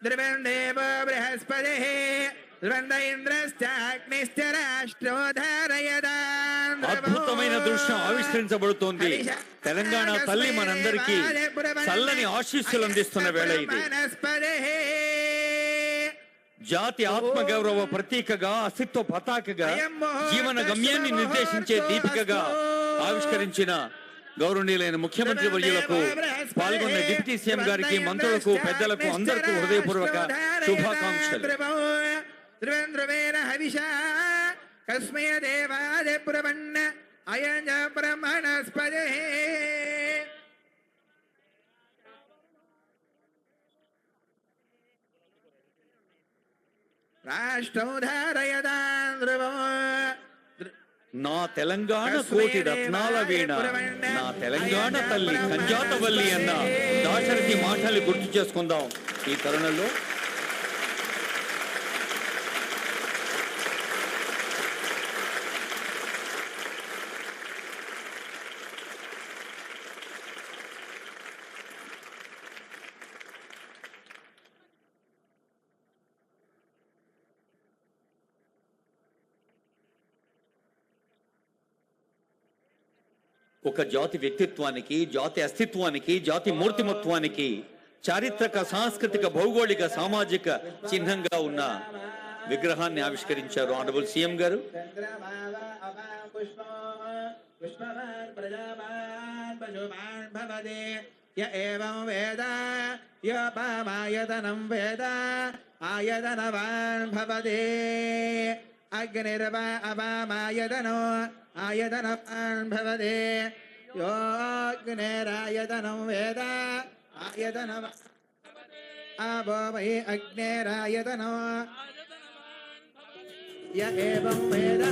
द्रवन्देव बृहस्पतिः ध्रुवन्द इंद्रश्चाग्निश्च राष्ट्रोधारयदान् అద్భుతమైన దృశ్యం ఆవిష్కరించబడుతోంది. తెలంగాణ తల్లి మనందరికీ చల్లని ఆశీస్సులు అందిస్తున్న వేళ ఇది. జాతి ఆత్మగౌరవ ప్రతీకగా, అస్తిత్వ పతాకగా, జీవన గమ్యాన్ని నిర్దేశించే దీపికగా ఆవిష్కరించిన గౌరవనీయులైన ముఖ్యమంత్రి వర్యులకు, పాల్గొన్న డిప్యూటీ సీఎం గారికి, మంత్రులకు, పెద్దలకు అందరికీ హృదయపూర్వక శుభాకాంక్షలు. నా తెలంగాణ కోటి రత్నాల వీణ, నా తెలంగాణ తల్లి కంజాతవల్లి అన్న దాశరథి మాటలు గుర్తు చేసుకుందాం ఈ తరుణంలో. ఒక జాతి వ్యక్తిత్వానికి, జాతి అస్తిత్వానికి, జాతి మూర్తిమత్వానికి చారిత్రక, సాంస్కృతిక, భౌగోళిక, సామాజిక చిహ్నంగా ఉన్న విగ్రహాన్ని ఆవిష్కరించారు ఆనరబుల్ సీఎం గారు. అగ్నిర్వా అవామాయతనో ఆయతనవాన్ భవతే యోగ్నేరాయతనం వేద ఆయతనవ ఆపో వై అగ్నేరాయతనో య ఏవం వేద